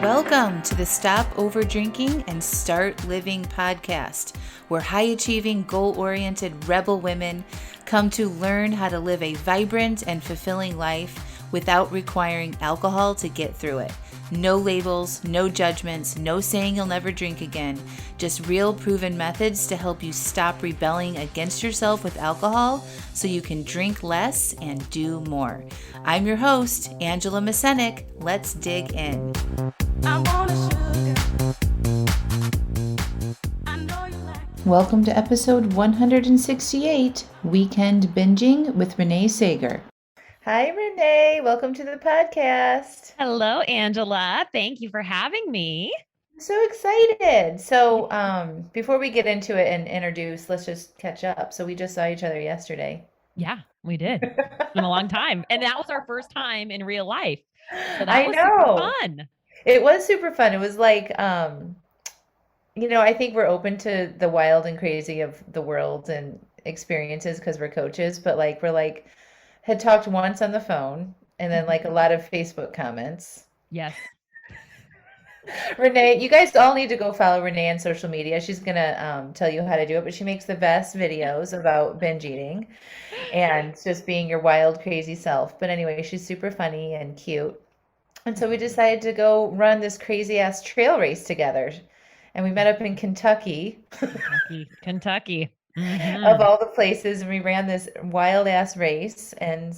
Welcome to the Stop Over Drinking and Start Living podcast, where high-achieving, goal-oriented rebel women come to learn how to live a vibrant and fulfilling life without requiring alcohol to get through it. No labels, no judgments, no saying you'll never drink again. Just real proven methods to help you stop rebelling against yourself with alcohol so you can drink less and do more. I'm your host, Angela Mascenik. Let's dig in. Welcome to episode 168, Weekend Binging with Renae Saager. Hi, Renae. Welcome to the podcast. Hello, Angela. Thank you for having me. I'm so excited. So before we get into it and introduce, let's just catch up. So we just saw each other yesterday. Yeah, we did. It's been a long time. And that was our first time in real life. So that I was know. super fun. It was super fun. It was like, I think we're open to the wild and crazy of the world and experiences because we're coaches, but had talked once on the phone and then a lot of Facebook comments. Yes. Renae, you guys all need to go follow Renae on social media. She's gonna tell you how to do it, but she makes the best videos about binge eating and just being your wild, crazy self. But anyway, she's super funny and cute. And so we decided to go run this crazy ass trail race together. And we met up in Kentucky. Kentucky. Mm-hmm. Of all the places, and we ran this wild ass race and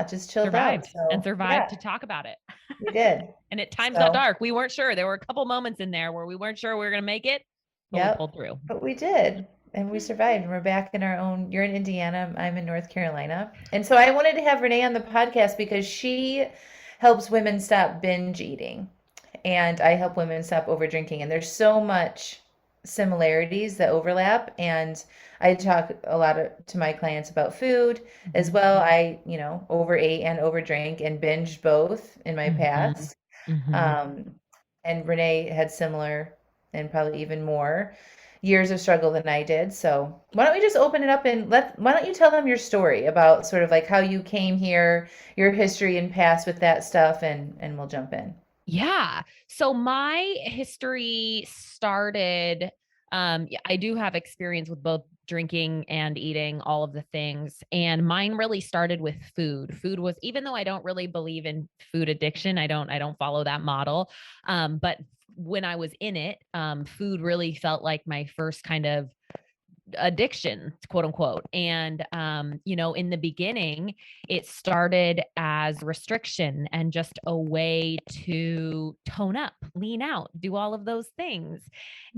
just chilled survived out. And survived to talk about it. We did. And at times got dark. We weren't sure. There were a couple moments in there where we weren't sure we were going to make it, but we pulled through. But we did. And we survived. And we're back in our own. You're in Indiana. I'm in North Carolina. And so I wanted to have Renae on the podcast because she helps women stop binge eating. And I help women stop over drinking. And there's so much similarities that overlap, and I talk a lot to my clients about food as well. I overate and overdrank and binged both in my past. And Renae had similar and probably even more years of struggle than I did. So why don't we just open it up and why don't you tell them your story about sort of like how you came here, your history and past with that stuff, and we'll jump in. Yeah. So my history started, I do have experience with both drinking and eating, all of the things. And mine really started with food. Food was, even though I don't really believe in food addiction, I don't follow that model. But when I was in it, food really felt like my first kind of addiction, quote unquote. And, in the beginning, it started as restriction and just a way to tone up, lean out, do all of those things.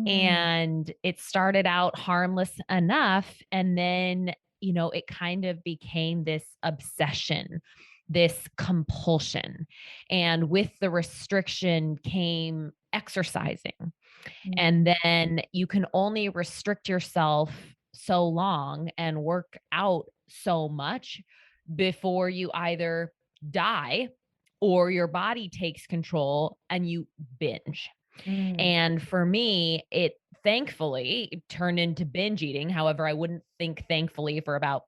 And it started out harmless enough. And then, it kind of became this obsession, this compulsion. And with the restriction came exercising. And then you can only restrict yourself so long and work out so much before you either die or your body takes control and you binge. And for me, it thankfully turned into binge eating. However, I wouldn't think thankfully for about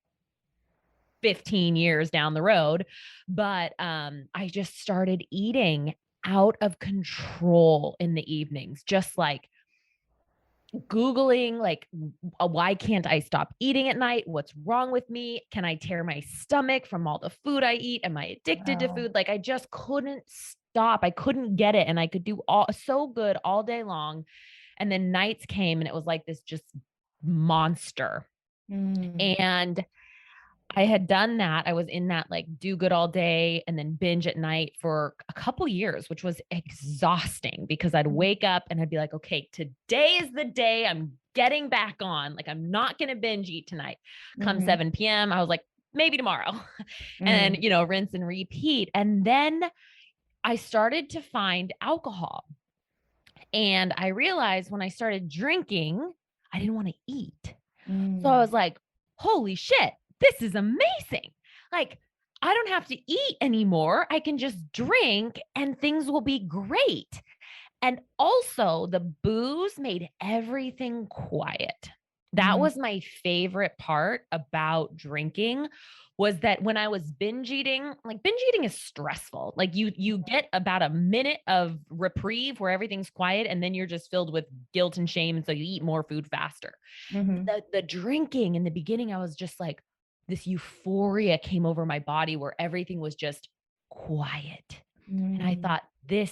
15 years down the road, but I just started eating out of control in the evenings, just like Googling, why can't I stop eating at night? What's wrong with me? Can I tear my stomach from all the food I eat? Am I addicted to food? I just couldn't stop. I couldn't get it. And I could do so good all day long. And then nights came and it was like this just monster. And I had done that. I was in that do good all day and then binge at night for a couple years, which was exhausting because I'd wake up and I'd be like, okay, today is the day I'm getting back on. I'm not going to binge eat tonight. Come 7 p.m. I was like, maybe tomorrow. And then, rinse and repeat. And then I started to find alcohol. And I realized when I started drinking, I didn't want to eat. So I was like, holy shit. This is amazing. I don't have to eat anymore. I can just drink and things will be great. And also the booze made everything quiet. That was my favorite part about drinking, was that when I was binge eating, like binge eating is stressful. Like you get about a minute of reprieve where everything's quiet, and then you're just filled with guilt and shame. And so you eat more food faster. Mm-hmm. The drinking in the beginning, I was just like, this euphoria came over my body where everything was just quiet. And I thought, this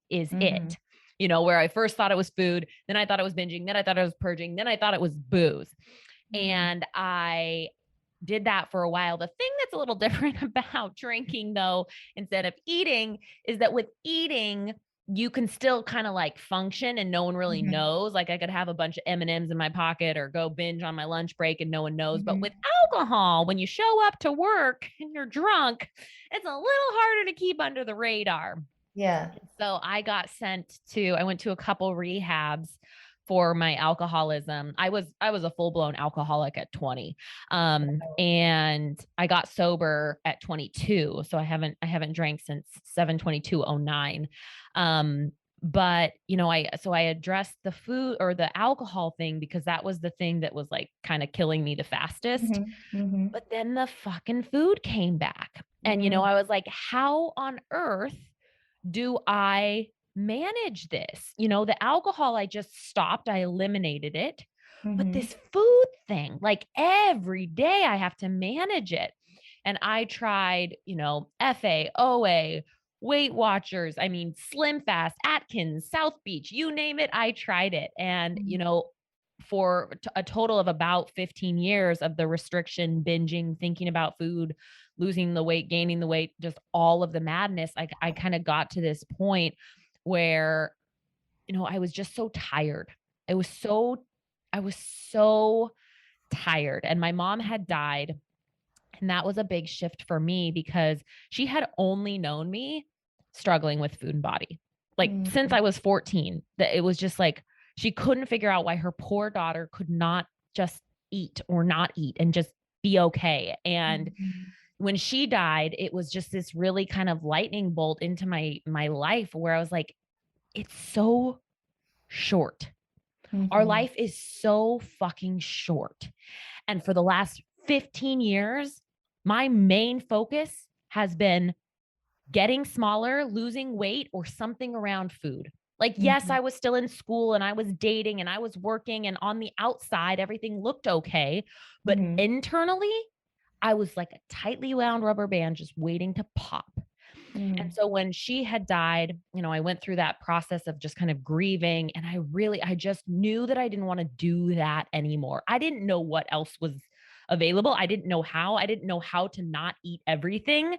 is it. You know, where I first thought it was food, then I thought it was binging, then I thought it was purging, then I thought it was booze. And I did that for a while. The thing that's a little different about drinking, though, instead of eating, is that with eating, you can still kind of like function and no one really knows. Like I could have a bunch of M&Ms in my pocket or go binge on my lunch break and no one knows. But with alcohol, when you show up to work and you're drunk, it's a little harder to keep under the radar. Yeah. So I went to a couple rehabs for my alcoholism. I was a full-blown alcoholic at 20. And I got sober at 22. So I haven't drank since 7/22/09. But I addressed the food or the alcohol thing because that was the thing that was like kind of killing me the fastest. But then the fucking food came back. And I was like, how on earth do I manage this? The alcohol, I just stopped, I eliminated it. But this food thing, like every day I have to manage it. And I tried, FA, OA, Weight Watchers, I mean, Slim Fast, Atkins, South Beach, you name it, I tried it. And, for a total of about 15 years of the restriction, binging, thinking about food, losing the weight, gaining the weight, just all of the madness, I kind of got to this point where, I was just so tired. I was so tired. And my mom had died. And that was a big shift for me because she had only known me struggling with food and body. Like since I was 14, that it was just like, she couldn't figure out why her poor daughter could not just eat or not eat and just be okay. And when she died, it was just this really kind of lightning bolt into my life where I was like, it's so short. Our life is so fucking short. And for the last 15 years, my main focus has been getting smaller, losing weight, or something around food. Like, yes, I was still in school and I was dating and I was working, and on the outside, everything looked okay. But internally, I was like a tightly wound rubber band just waiting to pop. And so when she had died, I went through that process of just kind of grieving. And I just knew that I didn't want to do that anymore. I didn't know what else was available. I didn't know how. I didn't know how to not eat everything.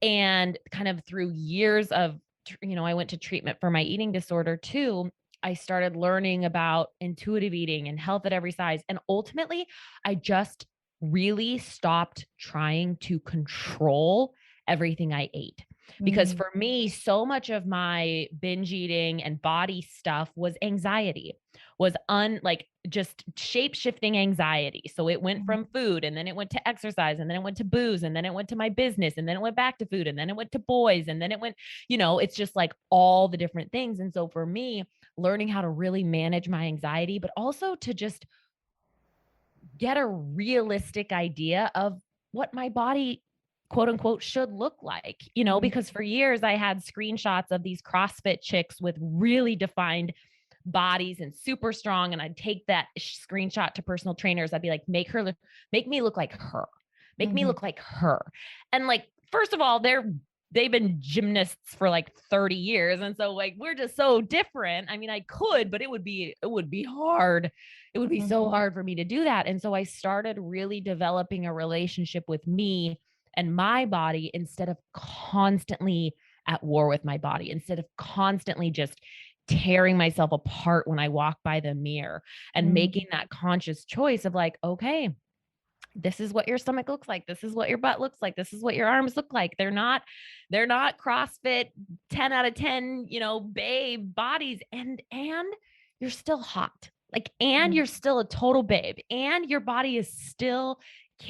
And kind of through years of, I went to treatment for my eating disorder too. I started learning about intuitive eating and health at every size. And ultimately, I just really stopped trying to control everything I ate. Because for me, so much of my binge eating and body stuff was anxiety, was just shape shifting anxiety. So it went from food, and then it went to exercise, and then it went to booze, and then it went to my business, and then it went back to food, and then it went to boys, and then it went, it's just like all the different things. And so for me, learning how to really manage my anxiety, but also to just get a realistic idea of what my body, quote unquote, should look like, because for years I had screenshots of these CrossFit chicks with really defined bodies and super strong. And I'd take that screenshot to personal trainers. I'd be like, make me look like her, make me look like her. And like, first of all, they've been gymnasts for like 30 years. And so like, we're just so different. I mean, I could, but it would be hard. It would be so hard for me to do that. And so I started really developing a relationship with me and my body instead of constantly at war with my body, instead of constantly just tearing myself apart when I walk by the mirror, and making that conscious choice of like, okay, this is what your stomach looks like. This is what your butt looks like. This is what your arms look like. They're not CrossFit 10 out of 10, babe bodies. And you're still hot. Like, and you're still a total babe, and your body is still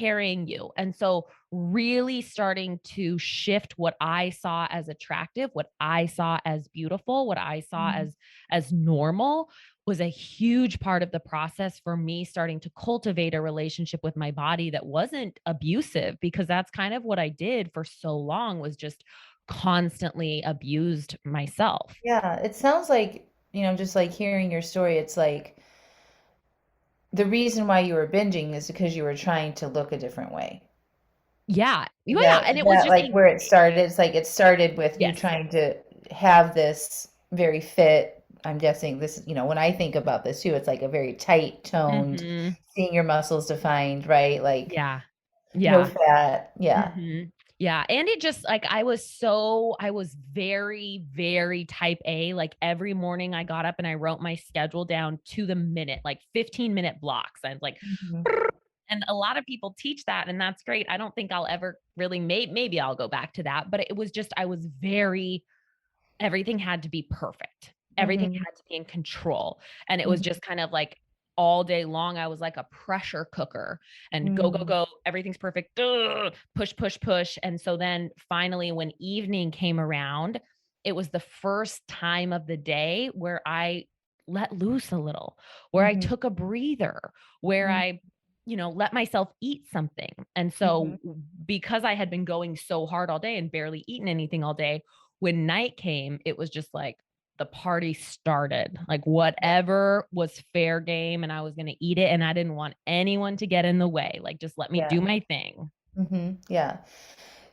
carrying you. And so really starting to shift what I saw as attractive, what I saw as beautiful, what I saw Mhm. as normal was a huge part of the process for me starting to cultivate a relationship with my body that wasn't abusive, because that's kind of what I did for so long, was just constantly abused myself. Yeah, it sounds like, just like hearing your story, it's like the reason why you were binging is because you were trying to look a different way. Yeah. Is Yeah. that And is it was that just like where it started? It's like it started with you yes. trying to have this very fit. I'm guessing this, when I think about this too, it's like a very tight toned, Hmm. seeing your muscles defined, right? Like Yeah. no Yeah. fat. Yeah. Hmm. Yeah. And it just like, I was very, very type A. Like every morning I got up and I wrote my schedule down to the minute, like 15-minute blocks. I was like, Hmm. and a lot of people teach that, and that's great. I don't think I'll ever really, maybe I'll go back to that, but it was just, I was very, everything had to be perfect. Everything Hmm. had to be in control. And it was Hmm. just kind of like all day long, I was like a pressure cooker and go, go, Hmm. go. Everything's perfect. Ugh, push, push, push. And so then finally, when evening came around, it was the first time of the day where I let loose a little, where I Hmm. took a breather, where I, let myself eat something. And Hmm. so because I had been going so hard all day and barely eaten anything all day, when night came, it was just like the party started. Like whatever was fair game, and I was going to eat it. And I didn't want anyone to get in the way. Like, just let me Yeah. do my thing. Yeah.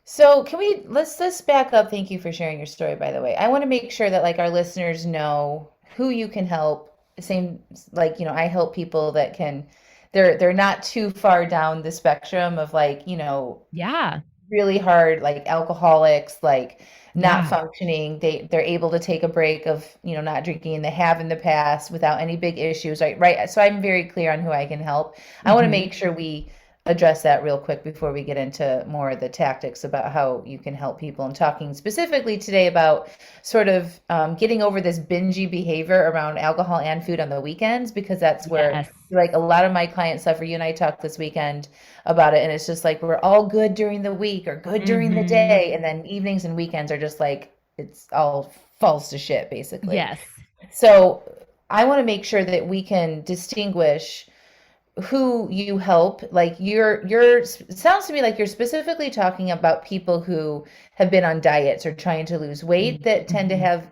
So can let's back up. Thank you for sharing your story, by the way. I want to make sure that like our listeners know who you can help. Same like, I help people that can they're not too far down the spectrum of like, Yeah. really hard like alcoholics, like not Yeah. functioning. They're able to take a break of, not drinking, and they have in the past without any big issues, right? So I'm very clear on who I can help. I want to Hmm. make sure we address that real quick before we get into more of the tactics about how you can help people. I'm talking specifically today about sort of getting over this bingy behavior around alcohol and food on the weekends, because that's where Yes. like a lot of my clients suffer. You and I talked this weekend about it, and it's just like we're all good during the week or good during the Hmm. day, and then evenings and weekends are just like it's all falls to shit basically. Yes. So I want to make sure that we can distinguish who you help. Like it sounds to me like you're specifically talking about people who have been on diets or trying to lose weight that tend to Hmm. have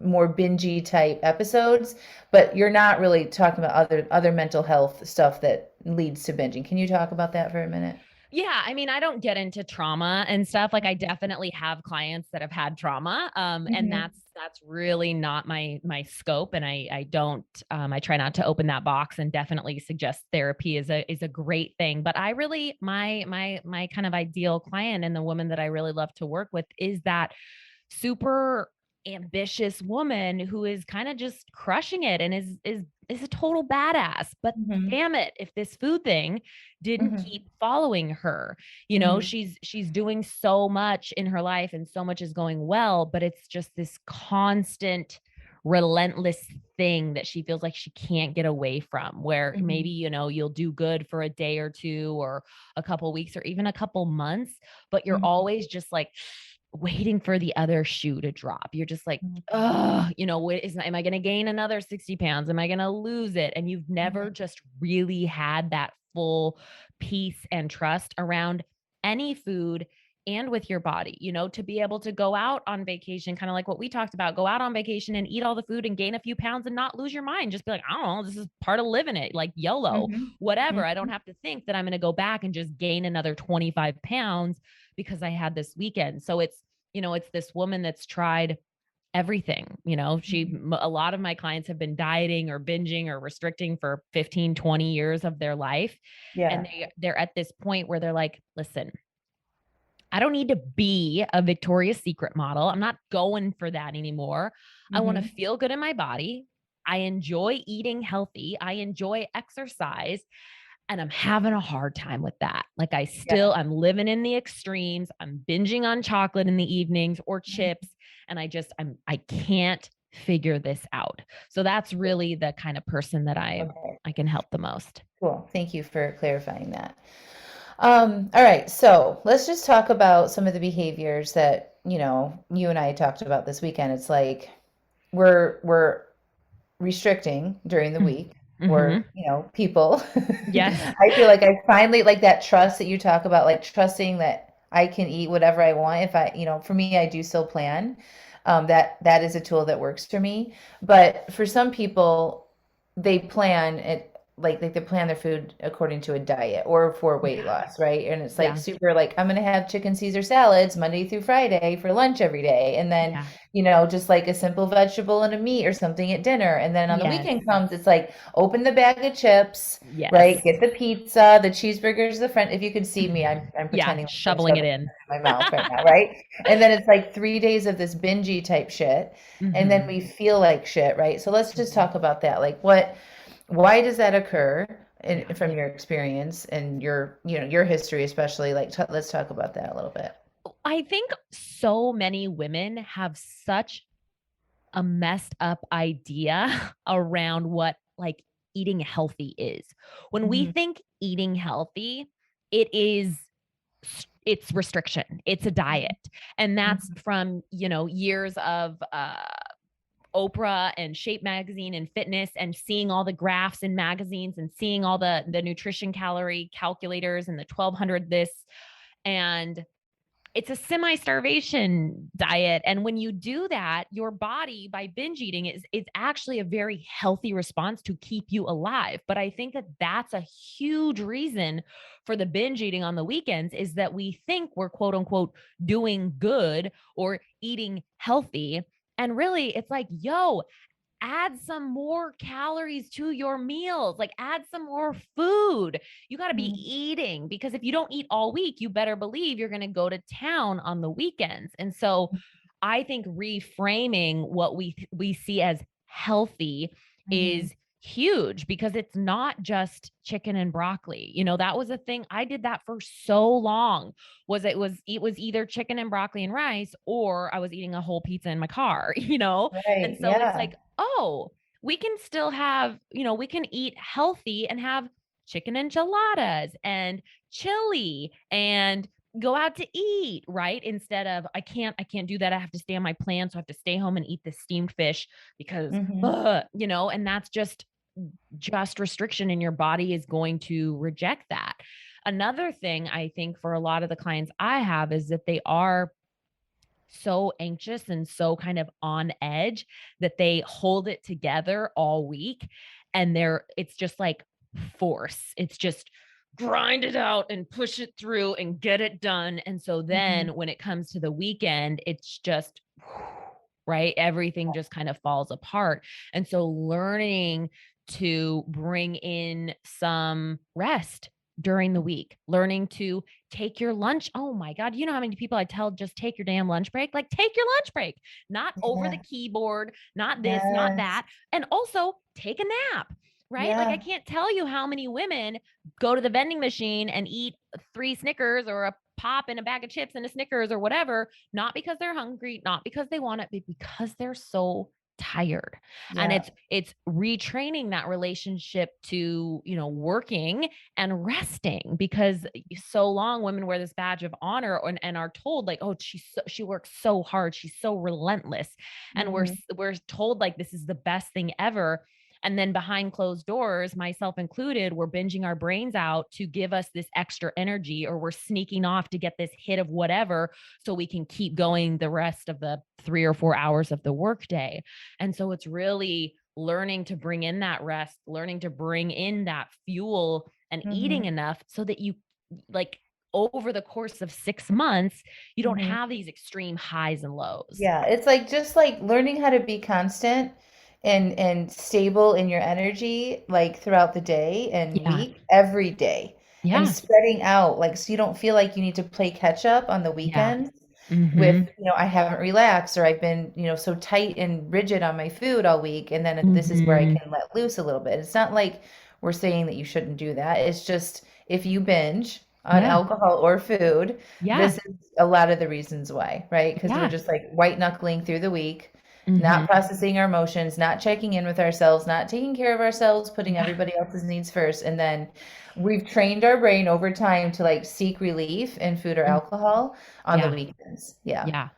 more bingy type episodes, but you're not really talking about other mental health stuff that leads to binging. Can you talk about that for a minute? Yeah, I mean, I don't get into trauma and stuff. Like I definitely have clients that have had trauma. And Hmm. that's really not my scope. And I don't I try not to open that box, and definitely suggest therapy is a great thing. But I really my kind of ideal client, and the woman that I really love to work with, is that super ambitious woman who is kind of just crushing it and is a total badass. But Hmm. damn it, if this food thing didn't Hmm. keep following her, Hmm. she's doing so much in her life and so much is going well, but it's just this constant relentless thing that she feels like she can't get away from, where maybe, Hmm. you'll do good for a day or two or a couple weeks or even a couple months, but you're Hmm. always just like waiting for the other shoe to drop. You're just like, oh, am I going to gain another 60 pounds? Am I going to lose it? And you've never Hmm. just really had that full peace and trust around any food and with your body, to be able to go out on vacation, kind of like what we talked about, go out on vacation and eat all the food and gain a few pounds and not lose your mind. Just be like, I don't know, this is part of living it, like YOLO, Hmm. whatever. I don't Hmm. have to think that I'm going to go back and just gain another 25 pounds because I had this weekend. So it's this woman that's tried everything. A lot of my clients have been dieting or binging or restricting for 15, 20 years of their life. And Yeah. they're at this point where they're like, listen, I don't need to be a Victoria's Secret model. I'm not going for that anymore. I want to Hmm. feel good in my body. I enjoy eating healthy. I enjoy exercise, and I'm having a hard time with that. Like Yeah. I'm living in the extremes. I'm binging on chocolate in the evenings or chips. And I can't figure this out. So that's really the kind of person that I Okay. I can help the most. Cool. Thank you for clarifying that. All right, so let's just talk about some of the behaviors that, you and I talked about this weekend. It's like we're restricting during the week. Mm-hmm. We're, people. Yes. I feel like I finally like that trust that you talk about, like trusting that I can eat whatever I want. If I, for me, I do still plan. That is a tool that works for me. But for some people, they plan it like they plan their food according to a diet or for weight Yeah. loss, right? And it's like Yeah. super like I'm gonna have chicken Caesar salads Monday through Friday for lunch every day, and then Yeah. just like a simple vegetable and a meat or something at dinner. And then on the Yes. weekend comes, it's like open the bag of chips, right? Yes. Get the pizza, the cheeseburgers, the friend. If you could see me, I'm Yeah. pretending like I'm Shoveling it shoving in. it in my mouth right now, right? And then it's like 3 days of this bingey type shit. And then Mm-hmm. we feel like shit, right? So let's just talk about that. Like why does that occur Yeah. from your experience and your history, especially like let's talk about that a little bit. I think so many women have such a messed up idea around what like eating healthy is. When we Hmm. think eating healthy, it is it's restriction. It's a diet. And that's Hmm. from, years of Oprah and Shape magazine and fitness and seeing all the graphs in magazines and seeing all the nutrition calorie calculators and the 1200 this, and it's a semi-starvation diet. And when you do that, your body by binge eating is actually a very healthy response to keep you alive. But I think that that's a huge reason for the binge eating on the weekends, is that we think we're quote unquote doing good or eating healthy. And really, it's like, yo, add some more calories to your meals, like add some more food. You got to be Hmm. eating, because if you don't eat all week, you better believe you're going to go to town on the weekends. And so I think reframing what we see as healthy Hmm. is huge, because it's not just chicken and broccoli. That was a thing. I did that for so long. It was either chicken and broccoli and rice, or I was eating a whole pizza in my car, Right. And so it's Yeah. like, oh, we can still have, we can eat healthy and have chicken enchiladas and chili and go out to eat, right? Instead of I can't do that. I have to stay on my plan. So I have to stay home and eat this steamed fish because, Hmm. and that's just restriction, and your body is going to reject that. Another thing I think for a lot of the clients I have is that they are so anxious and so kind of on edge that they hold it together all week, and it's just like force. It's just grind it out and push it through and get it done. And so Hmm. then when it comes to the weekend, it's just right, everything just kind of falls apart. And so learning to bring in some rest during the week, learning to take your lunch. Oh my God. You know how many people I tell, just take your damn lunch break? Like, take your lunch break, not over the Yeah. keyboard, not this, not Yes. that. And also take a nap, right? Like, I Yeah. can't tell you how many women go to the vending machine and eat 3 Snickers or a pop and a bag of chips and a Snickers or whatever, not because they're hungry, not because they want it, but because they're so tired. And Yeah. it's retraining that relationship to, working and resting, because so long women wear this badge of honor and are told like, oh, she works so hard, she's so relentless, and we're Hmm. we're told like this is the best thing ever. And then behind closed doors, myself included, we're binging our brains out to give us this extra energy, or we're sneaking off to get this hit of whatever so we can keep going the rest of the 3 or 4 hours of the workday. And so it's really learning to bring in that rest, learning to bring in that fuel, and eating Hmm. enough so that you, like, over the course of 6 months, you don't Hmm. have these extreme highs and lows. Yeah, it's like just like learning how to be constant and stable in your energy like throughout the day and Yeah. week every day and Yeah. spreading out like so you don't feel like you need to play catch up on the Yeah. weekends with, Mm-hmm. I haven't relaxed or I've been, so tight and rigid on my food all week and then this is where I Mm-hmm. can let loose a little bit. It's not like we're saying that you shouldn't do that. It's just if you binge on Yeah. alcohol or food, Yeah. this is a lot of the reasons why, right? Because we're Yeah. just like white knuckling through the week. not Mhm. processing our emotions, not checking in with ourselves, not taking care of ourselves, putting Yeah. everybody else's needs first. And then we've trained our brain over time to like seek relief in food or Mm. alcohol on the Yeah. weekends. Yeah. Yeah.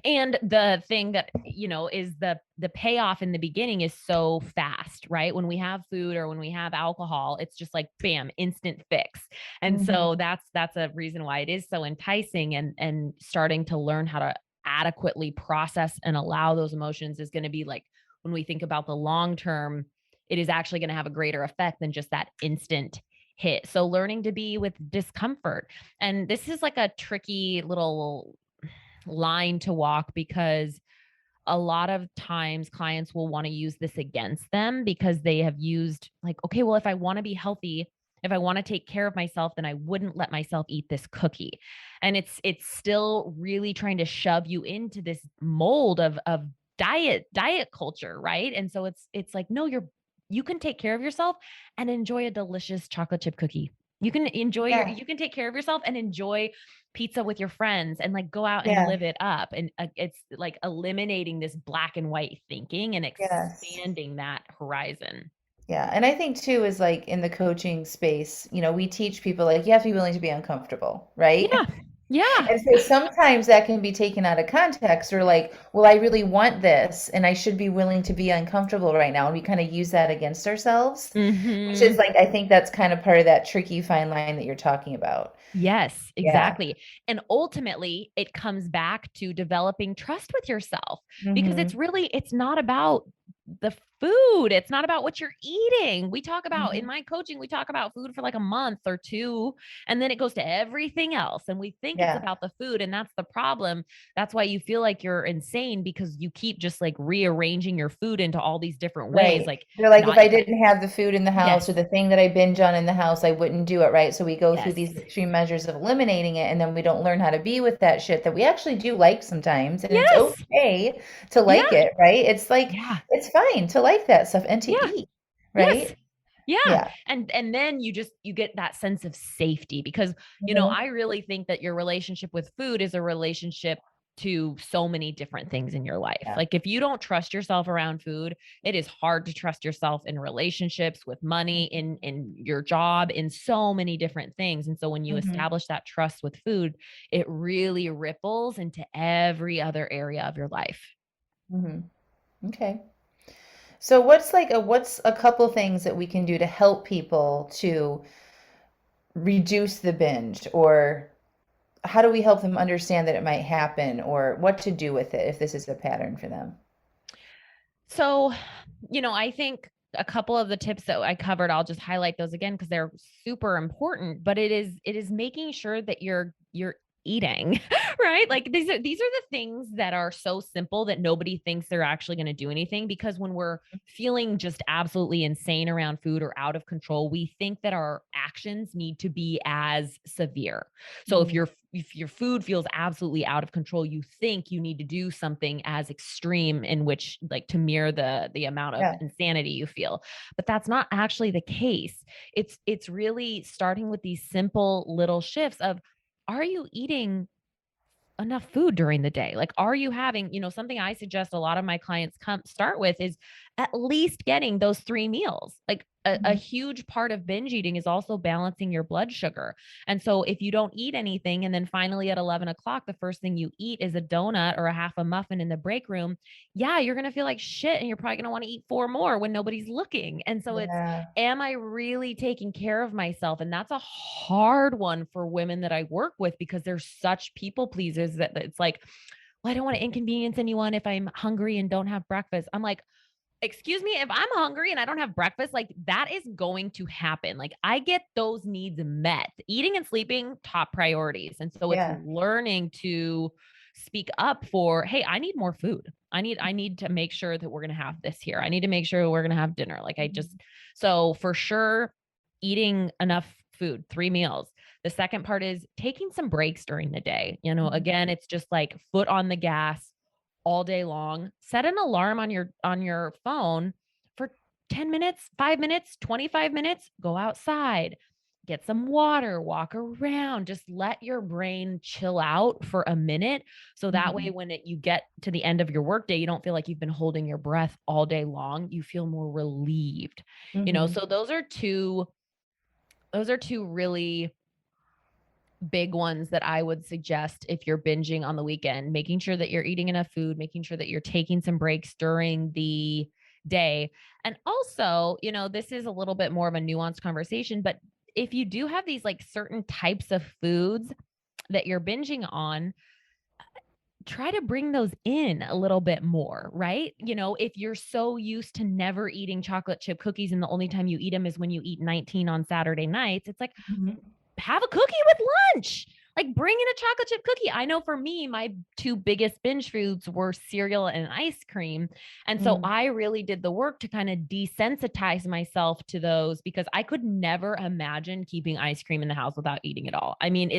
And the thing that, is the payoff in the beginning is so fast, right? When we have food or when we have alcohol, it's just like bam, instant fix. And Hmm. so that's a reason why it is so enticing, and starting to learn how to adequately process and allow those emotions is going to be like, when we think about the long term, it is actually going to have a greater effect than just that instant hit. So learning to be with discomfort. And this is like a tricky little line to walk, because a lot of times clients will want to use this against them because they have used, like, okay, well, if I want to be healthy, if I want to take care of myself, then I wouldn't let myself eat this cookie. And it's still really trying to shove you into this mold of diet culture, right? And so it's like, no, you can take care of yourself and enjoy a delicious chocolate chip cookie. Yeah. You can take care of yourself and enjoy pizza with your friends and like go out and Yeah. live it up. And it's like eliminating this black and white thinking and Yes. expanding that horizon. Yeah. And I think too is like in the coaching space, we teach people like you have to be willing to be uncomfortable, right? Yeah. Yeah. And so sometimes that can be taken out of context or like, well, I really want this and I should be willing to be uncomfortable right now. And we kind of use that against ourselves, which is Mhm. like, I think that's kind of part of that tricky fine line that you're talking about. Yes, Yeah. exactly. And ultimately, it comes back to developing trust with yourself, because Hmm. it's not about the food. It's not about what you're eating. We talk about, in Hmm. my coaching, we talk about food for like a month or two, and then it goes to everything else. And we think it's Yeah. about the food. And that's the problem. That's why you feel like you're insane, because you keep just like rearranging your food into all these different ways. Right. Like, They're like, if not, I didn't have the food in the house or yes, the thing that I binge on in the house, I wouldn't do it, right? So we go through yes, these extreme measures of eliminating it, and then we don't learn how to be with that shit that we actually do like sometimes. And it's yes, okay to yeah, like it, right? It's like, yeah, it's fine to like that stuff and to yeah, eat, yes. right? Yeah. Yeah. And then you get that sense of safety, because, Hmm. I really think that your relationship with food is a relationship to so many different things in your life. Yeah. Like, if you don't trust yourself around food, it is hard to trust yourself in relationships, with money, in your job, in so many different things. And so when you Hmm. establish that trust with food, it really ripples into every other area of your life. Hmm. Okay. So what's a couple things that we can do to help people to reduce the binge or how do we help them understand that it might happen or what to do with it if this is a pattern for them? So, I think a couple of the tips that I covered, I'll just highlight those again because they're super important, but it is making sure that you're eating, right? Like, these are the things that are so simple that nobody thinks they're actually going to do anything, because when we're feeling just absolutely insane around food or out of control, we think that our actions need to be as severe. So Mm, if your food feels absolutely out of control, you think you need to do something as extreme, in which, like, to mirror the amount of yeah. insanity you feel. But that's not actually the case. It's really starting with these simple little shifts of, are you eating enough food during the day? Like, are you having, something I suggest a lot of my clients come start with is at least getting those 3 meals. Like, a Mhm. huge part of binge eating is also balancing your blood sugar. And so if you don't eat anything, and then finally at 11 o'clock, the first thing you eat is a donut or a half a muffin in the break room, yeah, you're going to feel like shit. And you're probably going to want to eat 4 more when nobody's looking. And so it's, Yeah. am I really taking care of myself? And that's a hard one for women that I work with, because they're such people pleasers that it's like, well, I don't want to inconvenience anyone if I'm hungry and don't have breakfast. I'm like, excuse me, if I'm hungry and I don't have breakfast, like, that is going to happen. Like, I get those needs met. Eating and sleeping, top priorities. And so it's Yeah. learning to speak up for, hey, I need more food. I need to make sure that we're going to have this here. I need to make sure we're going to have dinner. Like, Mhm. so for sure, eating enough food, 3 meals. The second part is taking some breaks during the day. Mhm. Again, it's just like foot on the gas all day long. Set an alarm on your phone for 10 minutes, 5 minutes, 25 minutes, go outside. get some water, walk around, just let your brain chill out for a minute. So that way, when you get to the end of your workday, you don't feel like you've been holding your breath all day long. You feel more relieved, so those are two really big ones that I would suggest if you're binging on the weekend, making sure that you're eating enough food, making sure that you're taking some breaks during the day. And also, this is a little bit more of a nuanced conversation, but if you do have these like certain types of foods that you're binging on, try to bring those in a little bit more, right? If you're so used to never eating chocolate chip cookies and the only time you eat them is when you eat 19 on Saturday nights, it's like, have a cookie with lunch. Like bring in a chocolate chip cookie. I know for me, my two biggest binge foods were cereal and ice cream. And so I really did the work to kind of desensitize myself to those because I could never imagine keeping ice cream in the house without eating it all. I mean,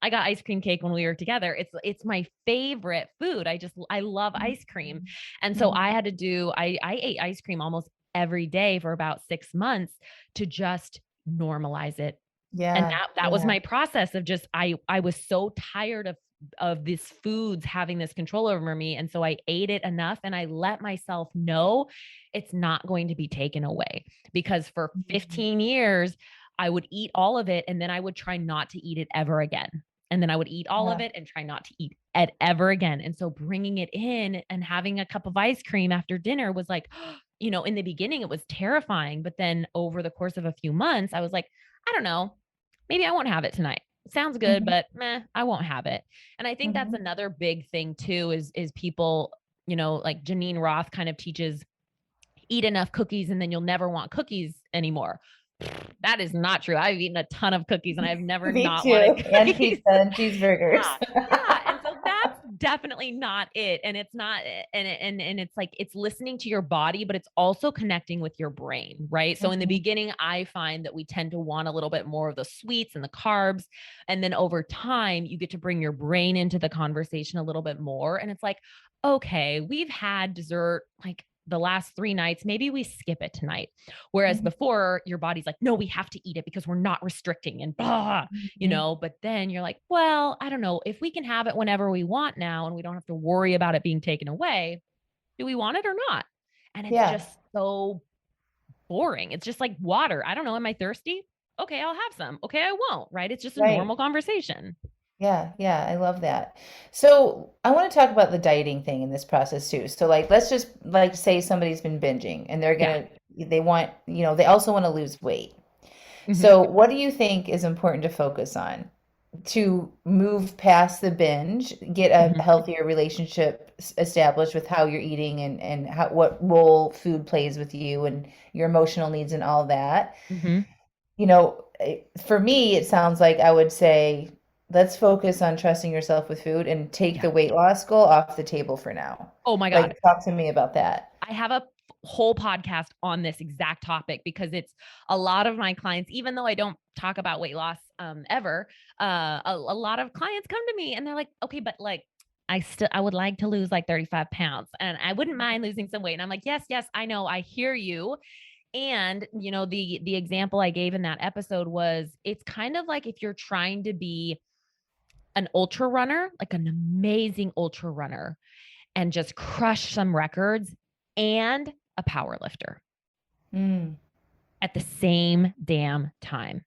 I got ice cream cake when we were together. It's my favorite food. I love ice cream. And so I had to I ate ice cream almost every day for about 6 months to just normalize it. And that was my process of just, I was so tired of these foods having this control over me. And so I ate it enough and I let myself know it's not going to be taken away, because for 15 years, I would eat all of it. And then I would try not to eat it ever again. And then I would eat all of it and try not to eat it ever again. And so bringing it in and having a cup of ice cream after dinner was like, in the beginning, it was terrifying. But then over the course of a few months, I was like, I don't know, maybe I won't have it tonight. It sounds good, but I won't have it. And I think that's another big thing too, is people, like Janine Roth kind of teaches, eat enough cookies and then you'll never want cookies anymore. That is not true. I've eaten a ton of cookies and I've never Me not too. wanted cookies. And pizza and cheeseburgers. Yeah. And so that's definitely not it. And it's not, and it's like, it's listening to your body, but it's also connecting with your brain, right? So in the beginning, I find that we tend to want a little bit more of the sweets and the carbs. And then over time, you get to bring your brain into the conversation a little bit more. And it's like, okay, we've had dessert like the last 3 nights, maybe we skip it tonight. Whereas before, your body's like, no, we have to eat it because we're not restricting and blah, but then you're like, well, I don't know, if we can have it whenever we want now and we don't have to worry about it being taken away, do we want it or not? And it's just so boring. It's just like water. I don't know. Am I thirsty? Okay, I'll have some. Okay, I won't, right? It's just a normal conversation. Yeah, I love that. So I want to talk about the dieting thing in this process too. So like let's just like say somebody's been binging and they want, they also want to lose weight. So what do you think is important to focus on to move past the binge, get a healthier relationship established with how you're eating and what role food plays with you and your emotional needs and all that? For me, it sounds like I would say, let's focus on trusting yourself with food and take the weight loss goal off the table for now. Oh my God. Like, talk to me about that. I have a whole podcast on this exact topic because it's a lot of my clients, even though I don't talk about weight loss ever, a lot of clients come to me and they're like, okay, but like, I would like to lose like 35 pounds and I wouldn't mind losing some weight. And I'm like, yes, I know. I hear you. And, the example I gave in that episode was, it's kind of like if you're trying to be an ultra runner, like an amazing ultra runner, and just crush some records, and a power lifter at the same damn time.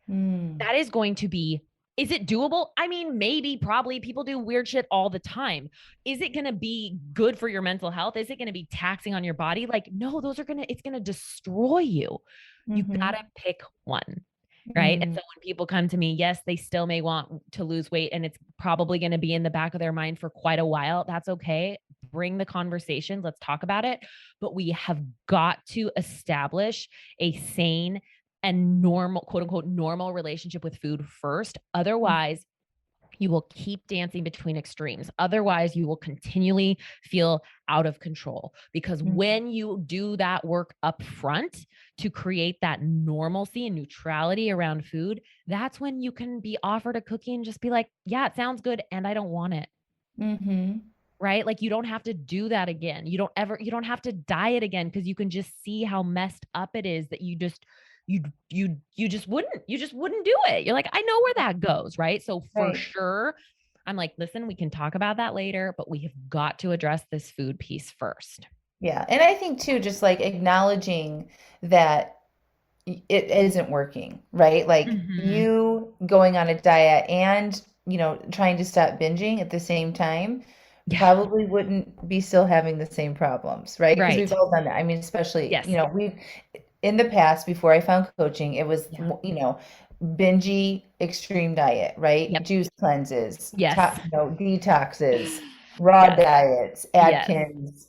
That is going to be, is it doable? I mean, maybe, probably, people do weird shit all the time. Is it going to be good for your mental health? Is it going to be taxing on your body? Like, no, it's going to destroy you. You gotta pick one. Right. And so when people come to me, yes, they still may want to lose weight and it's probably going to be in the back of their mind for quite a while. That's okay. Bring the conversation. Let's talk about it. But we have got to establish a sane and normal, quote unquote, normal relationship with food first. Otherwise, you will keep dancing between extremes. Otherwise, you will continually feel out of control, because when you do that work up front to create that normalcy and neutrality around food, that's when you can be offered a cookie and just be like, yeah, it sounds good. And I don't want it. Right? Like, you don't have to do that again. You don't have to diet again, because you can just see how messed up it is that you just wouldn't do it. You're like, I know where that goes, right? So for Right. sure, I'm like, listen, we can talk about that later, but we have got to address this food piece first. Yeah. And I think too, just like acknowledging that it isn't working, right? Like Mm-hmm. you going on a diet and, trying to stop binging at the same time Yeah. probably wouldn't be still having the same problems, right? Because we've Right. all done that. I mean, especially, Yes. we've in the past before I found coaching, it was, Yeah. bingey extreme diet, right? Yep. Juice cleanses, Yes. detoxes, raw Yes. diets, Yes. Atkins,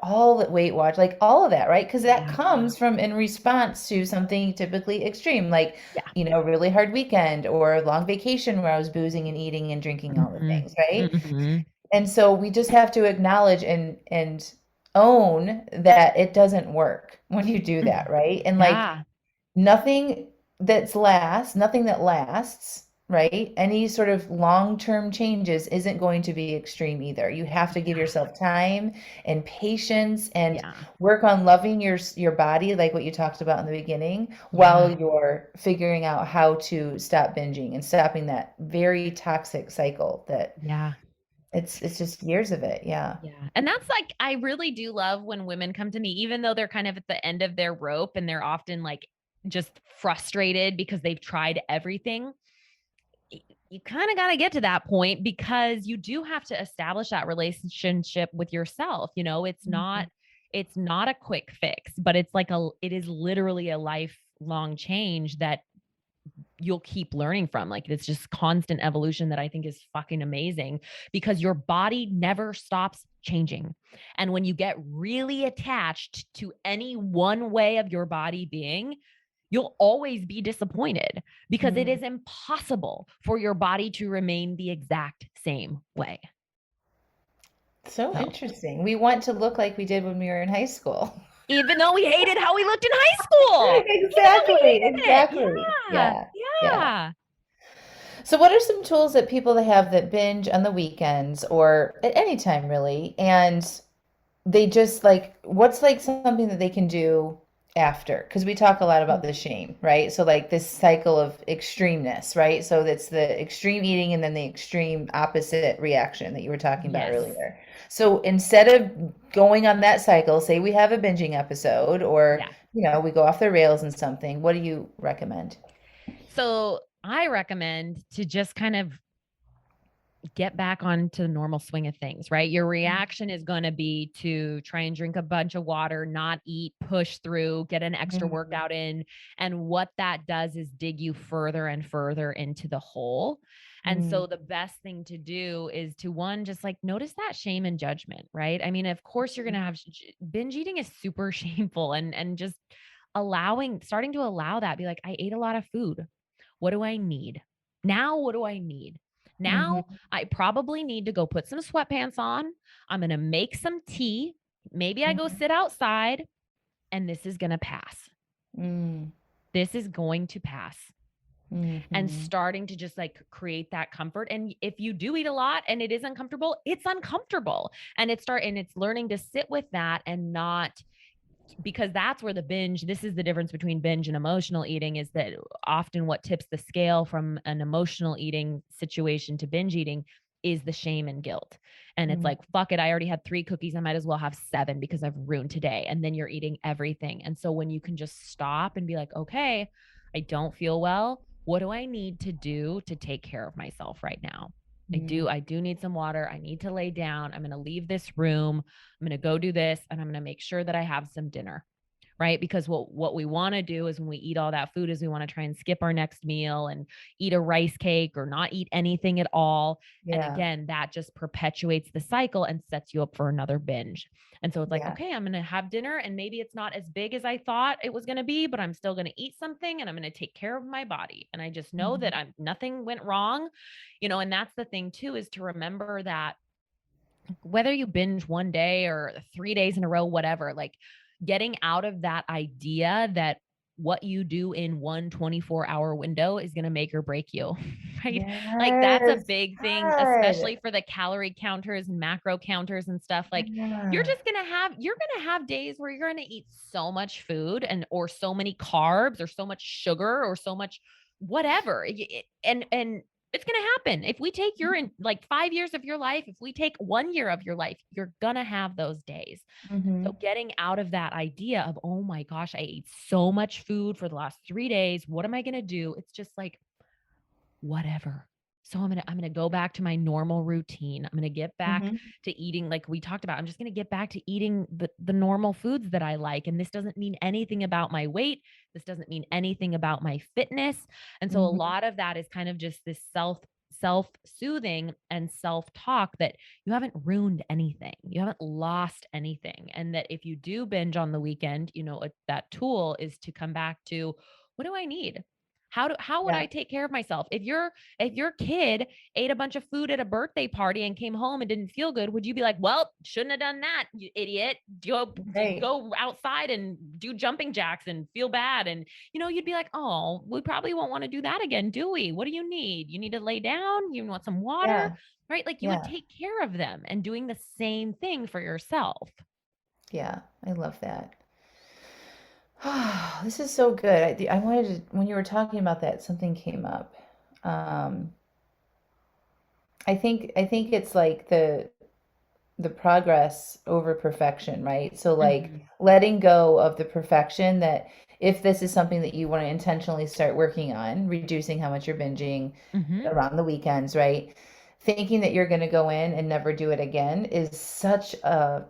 all that Weight Watch, like all of that, right? Because that Yeah. comes from in response to something typically extreme, like, Yeah. really hard weekend or a long vacation where I was boozing and eating and drinking all the Mm-hmm. things, right? Mm-hmm. And so we just have to acknowledge and own that it doesn't work when you do that, right? And like Yeah. nothing nothing that lasts, right? Any sort of long-term changes isn't going to be extreme either. You have to give Yeah. yourself time and patience and Yeah. work on loving your body, like what you talked about in the beginning, while Yeah. you're figuring out how to stop binging and stopping that very toxic cycle that Yeah. it's just years of it. Yeah. Yeah. And that's like, I really do love when women come to me, even though they're kind of at the end of their rope and they're often like just frustrated because they've tried everything. You kind of got to get to that point because you do have to establish that relationship with yourself. Mhm. It's not a quick fix, but it is literally a lifelong change that you'll keep learning from. Like it's just constant evolution that I think is fucking amazing because your body never stops changing. And when you get really attached to any one way of your body being, you'll always be disappointed because it Mm. is impossible for your body to remain the exact same way. So So, interesting. We want to look like we did when we were in high school. even though we hated how we looked in high school, even though we Exactly, hated it. exactly. Yeah. Yeah, yeah. Yeah. So what are some tools that people that have that binge on the weekends or at any time really, and they just like what's like something that they can do after? Because we talk a lot about the shame, right? So like this cycle of extremeness, right? So that's the extreme eating and then the extreme opposite reaction that you were talking about Yes. earlier. So instead of going on that cycle, say we have a binging episode or Yeah. we go off the rails in something, what do you recommend? So I recommend to just kind of get back onto the normal swing of things, right? Your reaction is going to be to try and drink a bunch of water, not eat, push through, get an extra Mhm. workout in. And what that does is dig you further and further into the hole. And Mm. so the best thing to do is to one, just like notice that shame and judgment, right? I mean, of course you're going to have binge eating is super shameful and just starting to allow that, be like, I ate a lot of food. What do I need? Now, what do I need? Now, Mhm. I probably need to go put some sweatpants on. I'm going to make some tea. Maybe I go Mhm. sit outside and this is going to pass. Mm. This is going to pass. And Mhm. starting to just like create that comfort. And if you do eat a lot and it is uncomfortable, it's uncomfortable. And it's learning to sit with that and not, because that's where this is the difference between binge and emotional eating, is that often what tips the scale from an emotional eating situation to binge eating is the shame and guilt. And it's Mm. like, fuck it, I already had 3 cookies, I might as well have 7 because I've ruined today. And then you're eating everything. And so when you can just stop and be like, okay, I don't feel well, what do I need to do to take care of myself right now? Mm. I do need some water. I need to lay down. I'm going to leave this room. I'm going to go do this, and I'm going to make sure that I have some dinner, right? Because what we want to do is when we eat all that food is we want to try and skip our next meal and eat a rice cake or not eat anything at all. And Yeah. again, that just perpetuates the cycle and sets you up for another binge. And so it's like, Yeah. okay, I'm going to have dinner and maybe it's not as big as I thought it was going to be, but I'm still going to eat something and I'm going to take care of my body. And I just know Mhm. that nothing went wrong, and that's the thing too, is to remember that whether you binge one day or 3 days in a row, whatever, like getting out of that idea that what you do in one 24-hour window is going to make or break you, right? Like that's a Yes. big thing, God. especially for the calorie counters and macro counters and stuff. Like you're Yeah. just going to have days where you're going to eat so much food or so many carbs or so much sugar or so much whatever. And it's going to happen. If we take like 5 years of your life, if we take 1 year of your life, you're going to have those days. Mm-hmm. So getting out of that idea of, oh my gosh, I ate so much food for the last 3 days. What am I going to do? It's just like, whatever. So I'm going to go back to my normal routine. I'm going to get back Mm-hmm. to eating like we talked about. I'm just going to get back to eating the normal foods that I like. And this doesn't mean anything about my weight. This doesn't mean anything about my fitness. And so a Mm-hmm. lot of that is kind of just this self-soothing and self-talk that you haven't ruined anything. You haven't lost anything. And that if you do binge on the weekend, that tool is to come back to, what do I need? How would Yeah. I take care of myself? If your kid ate a bunch of food at a birthday party and came home and didn't feel good, would you be like, well, shouldn't have done that, you idiot? Right. Go outside and do jumping jacks and feel bad. And, you'd be like, oh, we probably won't want to do that again, do we? What do you need? You need to lay down? You want some water? Yeah. Right? Like you would Yeah. take care of them and doing the same thing for yourself. Yeah. I love that. This is so good. I wanted to, when you were talking about that, something came up. Um, I think it's like the progress over perfection, right? So like Mhm. letting go of the perfection that if this is something that you want to intentionally start working on, reducing how much you're binging Mhm. around the weekends, right? Thinking that you're going to go in and never do it again is such a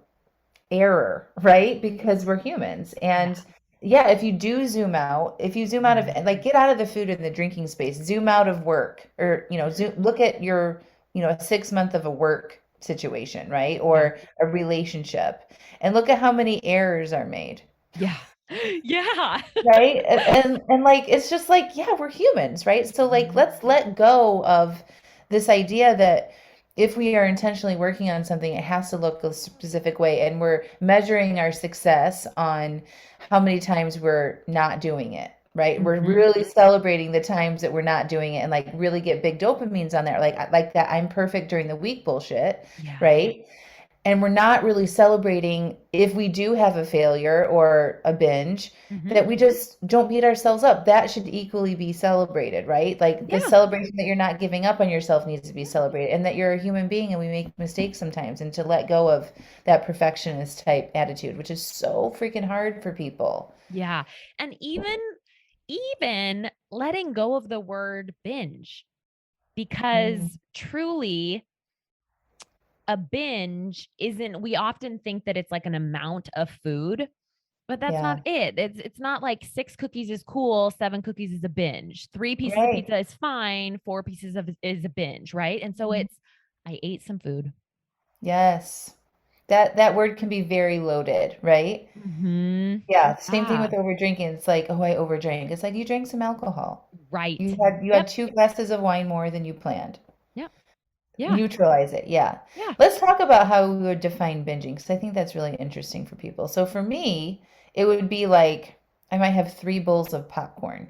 error, right? Because we're humans. Yeah. And yeah, if you do zoom out, if you zoom out of Mhm. like get out of the food and the drinking space, zoom out of work or, zoom, look at your, a 6 month of a work situation, right? Yeah. Or a relationship and look at how many errors are made. Yeah. Yeah. Right. And like it's just like, yeah, we're humans, right? So like Mhm. let's let go of this idea that if we are intentionally working on something, it has to look a specific way. And we're measuring our success on how many times we're not doing it, right? We're Mhm. really celebrating the times that we're not doing it and like really get big dopamines on there. Like that I'm perfect during the week bullshit, Yeah. right? And we're not really celebrating if we do have a failure or a binge, Mhm. that we just don't beat ourselves up. That should equally be celebrated, right? Like the Yeah. celebration that you're not giving up on yourself needs to be celebrated and that you're a human being and we make mistakes sometimes and to let go of that perfectionist type attitude, which is so freaking hard for people. Yeah. And even letting go of the word binge, Mm, because truly a binge isn't, we often think that it's like an amount of food, but that's not yeah. it. It's not like 6 cookies is cool, 7 cookies is a binge. 3 pieces of Right. pizza is fine, 4 pieces of is a binge, right? And so Mhm. it's, I ate some food. Yes. That word can be very loaded, right? Mhm. Yeah, same thing Ah, with over drinking. It's like, oh, I overdrank. It's like you drank some alcohol. You right. had you Yep. had 2 glasses of wine more than you planned. Yep. Yeah. Neutralize it. Yeah. Yeah. Let's talk about how we would define binging because I think that's really interesting for people. So for me, it would be like I might have 3 bowls of popcorn.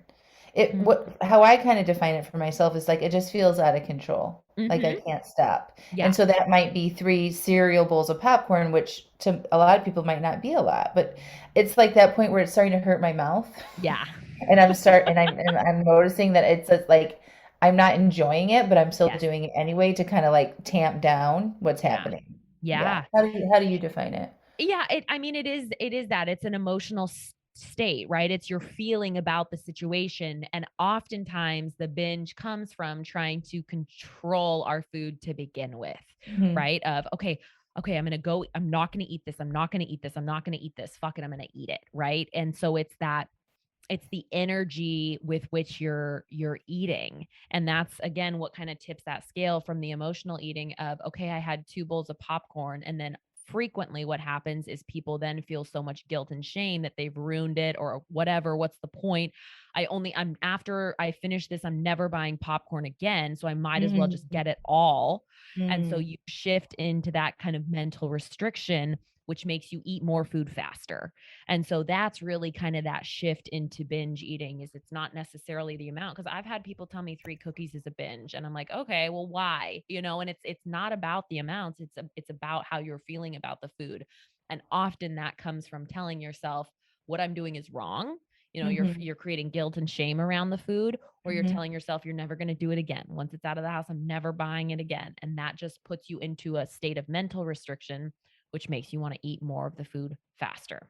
It Mhm. what how I kind of define it for myself is like it just feels out of control. Like I Mhm. can't stop. Yeah. And so that might be 3 cereal bowls of popcorn, which to a lot of people might not be a lot, but it's like that point where it's starting to hurt my mouth. Yeah. And I'm noticing that it's like I'm not enjoying it, but I'm still Yes. doing it anyway to kind of like tamp down what's Yeah. happening. Yeah. Yeah. How do you define it? Yeah, I mean, it is that it's an emotional state, right? It's your feeling about the situation. And oftentimes the binge comes from trying to control our food to begin with, Hmm. right? Of, okay, I'm going to go, I'm not going to eat this. I'm not going to eat this. I'm not going to eat this. Fuck it. I'm going to eat it. Right. And so it's the energy with which you're eating, and that's again what kind of tips that scale from the emotional eating of, okay, I had 2 bowls of popcorn, and then frequently what happens is people then feel so much guilt and shame that they've ruined it or whatever. What's the point? I'm after I finish this, I'm never buying popcorn again, so I might as well just Mm, get it all. And so mm, you shift into that kind of mental restriction which makes you eat more food faster. And so that's really kind of that shift into binge eating, is it's not necessarily the amount. Cause I've had people tell me 3 cookies is a binge. And I'm like, okay, well, why? And it's not about the amounts. It's about how you're feeling about the food. And often that comes from telling yourself what I'm doing is wrong. You're creating guilt and shame around the food, or you're telling yourself you're never going to do it again. Once it's out of the house, I'm never buying it again. And that just puts you into a state of mental restriction, which makes you want to eat more of the food faster.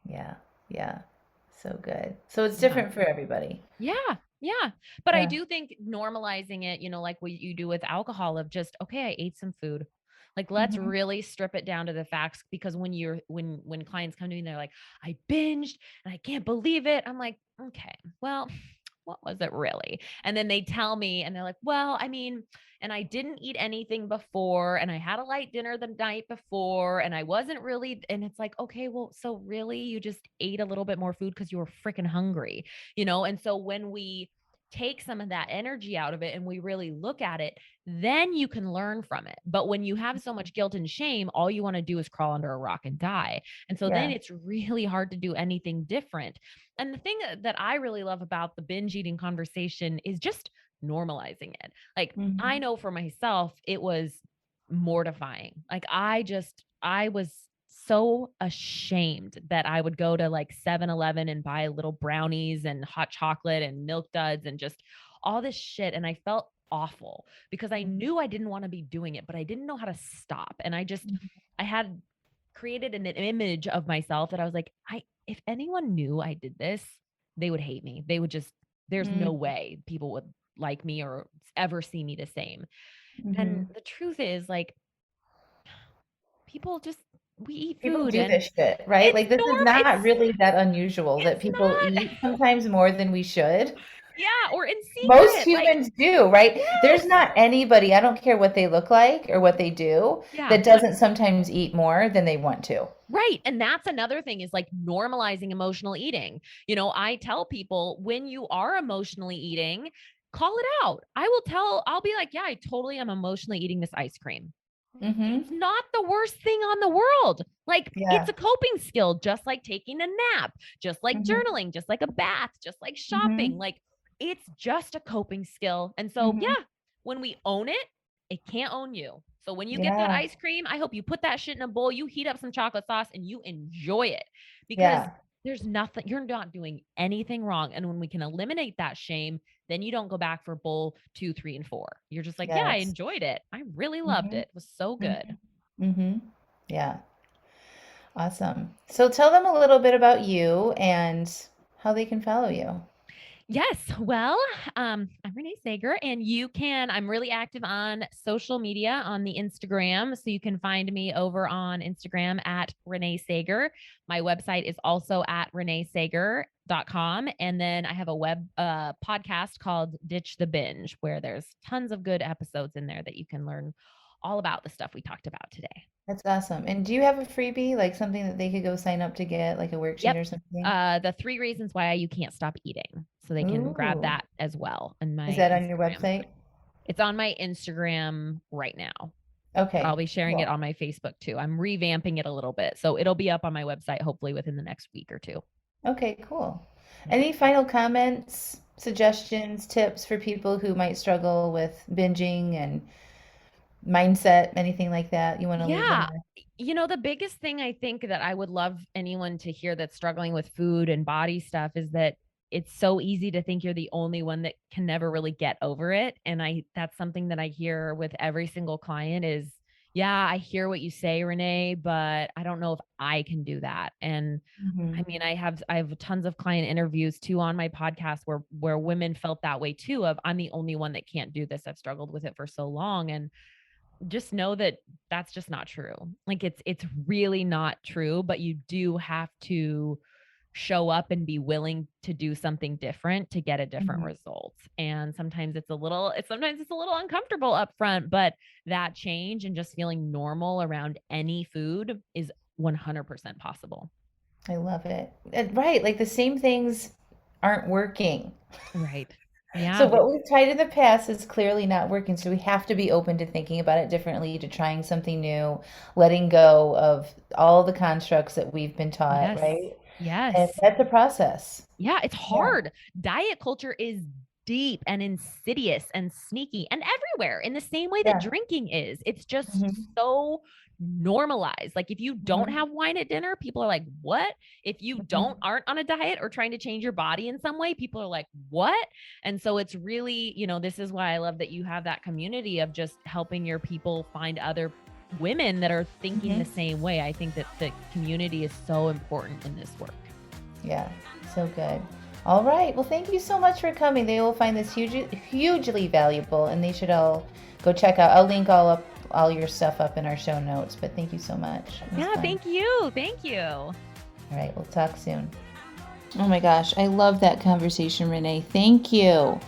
Yeah. Yeah. So good. So it's Yeah. different for everybody. Yeah. Yeah. But I Yeah. do think normalizing it, like what you do with alcohol, of just, okay, I ate some food. Like, let's Mhm. really strip it down to the facts, because when clients come to me and they're like, I binged and I can't believe it. I'm like, okay, well, what was it really? And then they tell me and they're like, well, I mean, and I didn't eat anything before, and I had a light dinner the night before, and I wasn't really, and it's like, okay, well, so really you just ate a little bit more food because you were freaking hungry, And so when we take some of that energy out of it and we really look at it, then you can learn from it. But when you have so much guilt and shame, all you want to do is crawl under a rock and die. And so then Yeah. it's really hard to do anything different. And the thing that I really love about the binge eating conversation is just normalizing it. Like, I Mhm. know for myself, it was mortifying. Like, I was so ashamed that I would go to like 7-Eleven and buy little brownies and hot chocolate and milk duds and just all this shit. And I felt awful because I knew I didn't want to be doing it, but I didn't know how to stop. And I had created an image of myself that I was like, if anyone knew I did this, they would hate me. They would just, there's no Mhm. way people would like me or ever see me the same. And Mhm. the truth is, like, people just, we eat People food do and this shit, right? it's Like this is not really that unusual that it's people not, eat sometimes more than we should. yeah, or in Most secret, like, humans do, right? There's yes, not anybody, I don't care what they look like or what they do, yeah. that doesn't sometimes eat more than they want to. Right. And that's another thing, is like normalizing emotional eating. I tell people, when you are emotionally eating, call it out. I'll be like, yeah, I totally am emotionally eating this ice cream. It's Mhm. not the worst thing on the world. Like, it's Yeah. a coping skill, just like taking a nap, just like Mhm. journaling, just like a bath, just like shopping. Mhm. Like, it's just a coping skill. And so, Mhm. yeah, when we own it, it can't own you. So when you get that Yeah. ice cream, I hope you put that shit in a bowl, you heat up some chocolate sauce, and you enjoy it, because Yeah. there's nothing, you're not doing anything wrong. And when we can eliminate that shame, then you don't go back for bowl 2, 3, and 4. You're just like, yeah, I Yes. enjoyed it. I really loved Mhm. it. It was so good. Mhm. Mhm. Yeah. Awesome. So tell them a little bit about you and how they can follow you. Yes. Well, I'm Renae Saager, and I'm really active on social media on the Instagram. So you can find me over on Instagram at Renae Saager. My website is also at renaesaager.com. And then I have a web podcast called Ditch the Binge, where there's tons of good episodes in there that you can learn all about the stuff we talked about today. That's awesome. And do you have a freebie, like something that they could go sign up to get, like a worksheet Yep. or something? The 3 reasons why you can't stop eating. So they can grab Ooh. that as well in Is my that on your Instagram. website? It's on my Instagram right now. I'll Okay, be sharing it cool. on my Facebook too. I'm revamping it a little bit. So it'll be up on my website hopefully within the next week or two. Okay, cool. Yeah. Any final comments, suggestions, tips for people who might struggle with binging and mindset, anything like that you want to leave them Yeah. with? The biggest thing I think that I would love anyone to hear that's struggling with food and body stuff is that it's so easy to think you're the only one that can never really get over it. And that's something that I hear with every single client is, yeah, I hear what you say, Renae, but I don't know if I can do that. And I Hmm. mean, I have tons of client interviews too on my podcast where women felt that way too, of, I'm the only one that can't do this. I've struggled with it for so long. And just know that that's just not true. Like, it's really not true, but you do have to show up and be willing to do something different to get a different Hmm. result. And sometimes it's a little uncomfortable up front, but that change and just feeling normal around any food is 100% possible. I love it. Right, like the same things aren't working. Right. Yeah. So what we've tried in the past is clearly not working. So we have to be open to thinking about it differently, to trying something new, letting go of all the constructs that we've been taught, Yes. right? And Yes. that's a process. Yeah, it's Yeah. hard. Diet culture is deep and insidious and sneaky and everywhere in the same way that Yeah. drinking is. It's just Hmm. so normalized. Like if you don't Hmm. have wine at dinner, people are like, "What?" If you Hmm. aren't on a diet or trying to change your body in some way, people are like, "What?" And so it's really, this is why I love that you have that community of just helping your people find other women that are thinking the Hmm. same way. I think that the community is so important in this work. Yeah. So good. All right. Well, thank you so much for coming. They will find this hugely valuable, and they should all go check out. I'll link all your stuff up in our show notes. But thank you so much. It was Yeah, fun. thank you. Thank you. All right. We'll talk soon. Oh my gosh, I love that conversation, Renae. Thank you.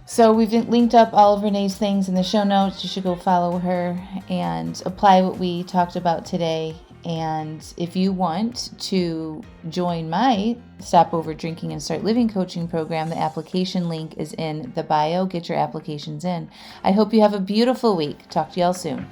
So we've linked up all of Renae's things in the show notes. You should go follow her and apply what we talked about today. And if you want to join my Stop Over Drinking and Start Living coaching program, the application link is in the bio. Get your applications in. I hope you have a beautiful week. Talk to y'all soon.